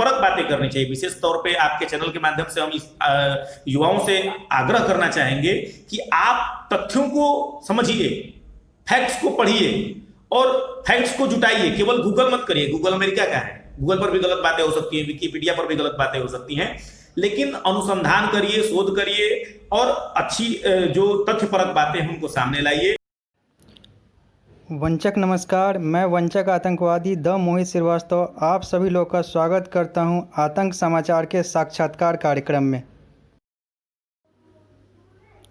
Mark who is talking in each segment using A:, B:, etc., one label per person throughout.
A: तथ्यपरक बातें करनी चाहिए। विशेष तौर पे आपके चैनल के माध्यम से हम इस युवाओं से आग्रह करना चाहेंगे कि आप तथ्यों को समझिए, फैक्ट्स को पढ़िए और फैक्ट्स को जुटाइए। केवल गूगल मत करिए, गूगल अमेरिका का है, गूगल पर भी गलत बातें हो सकती हैं, विकिपीडिया पर भी गलत बातें हो सकती हैं, लेकिन अनुसंधान करिए, शोध करिए और अच्छी जो तथ्यपरक बातें हैं उनको सामने लाइए।
B: वंचक नमस्कार, मैं वंचक आतंकवादी द मोहित श्रीवास्तव आप सभी लोग का स्वागत करता हूं आतंक समाचार के साक्षात्कार कार्यक्रम में।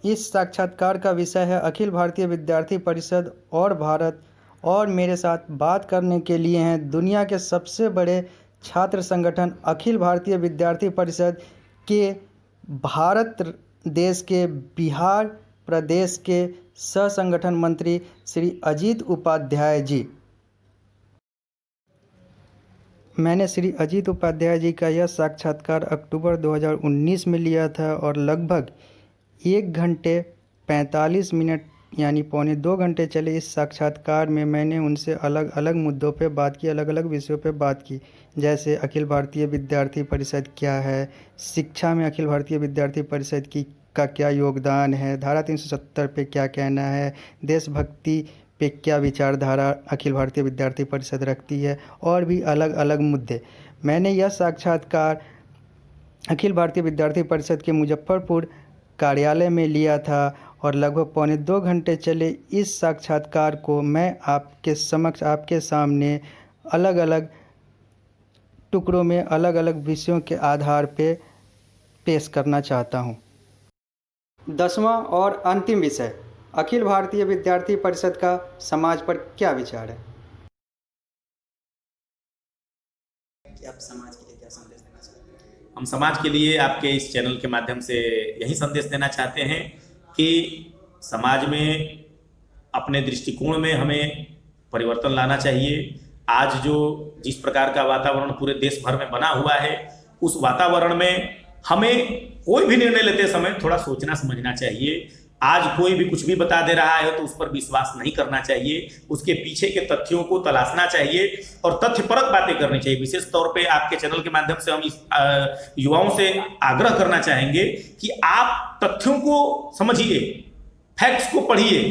B: इस साक्षात्कार का विषय है अखिल भारतीय विद्यार्थी परिषद और भारत, और मेरे साथ बात करने के लिए हैं दुनिया के सबसे बड़े छात्र संगठन अखिल भारतीय विद्यार्थी परिषद के भारत देश के बिहार प्रदेश के सह संगठन मंत्री श्री अजीत उपाध्याय जी। मैंने श्री अजीत उपाध्याय जी का यह साक्षात्कार अक्टूबर 2019 में लिया था और लगभग 1 घंटे 45 मिनट यानी पौने 2 घंटे चले इस साक्षात्कार में मैंने उनसे अलग अलग मुद्दों पे बात की, अलग अलग विषयों पे बात की, जैसे अखिल भारतीय विद्यार्थी परिषद क्या है, शिक्षा में अखिल भारतीय विद्यार्थी परिषद का क्या योगदान है, धारा 370 पे क्या कहना है, देशभक्ति पे क्या विचारधारा अखिल भारतीय विद्यार्थी परिषद रखती है, और भी अलग अलग मुद्दे। मैंने यह साक्षात्कार अखिल भारतीय विद्यार्थी परिषद के मुजफ्फरपुर कार्यालय में लिया था और लगभग पौने 2 घंटे चले इस साक्षात्कार को मैं आपके समक्ष, आपके सामने अलग अलग टुकड़ों में अलग अलग विषयों के आधार पे पेश करना चाहता हूँ। 10वां और अंतिम विषय, अखिल भारतीय विद्यार्थी परिषद का समाज पर क्या विचार है।
A: आप समाज के लिए क्या संदेश देना चाहते हैं? हम समाज के लिए आपके इस चैनल के माध्यम से यही संदेश देना चाहते हैं कि समाज में अपने दृष्टिकोण में हमें परिवर्तन लाना चाहिए। आज जो जिस प्रकार का वातावरण पूरे देश भर में बना हुआ है, उस वातावरण में हमें कोई भी निर्णय लेते समय थोड़ा सोचना समझना चाहिए। आज कोई भी कुछ भी बता दे रहा है तो उस पर विश्वास नहीं करना चाहिए, उसके पीछे के तथ्यों को तलाशना चाहिए और तथ्यपरक बातें करनी चाहिए। विशेष तौर पे आपके चैनल के माध्यम से हम इस युवाओं से आग्रह करना चाहेंगे कि आप तथ्यों को समझिए, फैक्ट्स को पढ़िए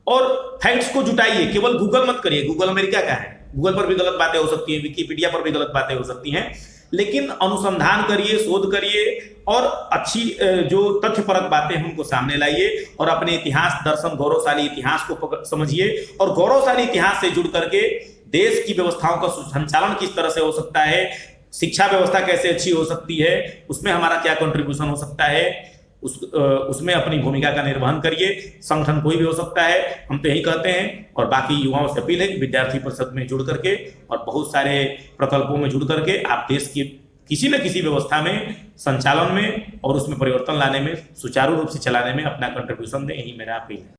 A: और फैक्ट्स को जुटाइए। केवल गूगल मत करिए, गूगल अमेरिका का है, गूगल पर भी गलत बातें हो सकती हैं, विकिपीडिया पर भी गलत बातें हो सकती हैं, लेकिन अनुसंधान करिए, शोध करिए और अच्छी जो तथ्यपरक बातें हैं उनको सामने लाइए और अपने इतिहास, दर्शन, गौरवशाली इतिहास को समझिए और गौरवशाली इतिहास से जुड़ करके देश की व्यवस्थाओं का संचालन किस तरह से हो सकता है, शिक्षा व्यवस्था कैसे अच्छी हो सकती है, उसमें हमारा क्या कंट्रीब्यूशन हो सकता है, उसमें अपनी भूमिका का निर्वहन करिए। संगठन कोई भी हो सकता है, हम तो यही कहते हैं। और बाकी युवाओं से अपील है कि विद्यार्थी परिषद में जुड़ करके और बहुत सारे प्रकल्पों में जुड़ करके आप देश की किसी न किसी व्यवस्था में, संचालन में और उसमें परिवर्तन लाने में, सुचारू रूप से चलाने में अपना कंट्रीब्यूशन दें। यही मेरा अपील है।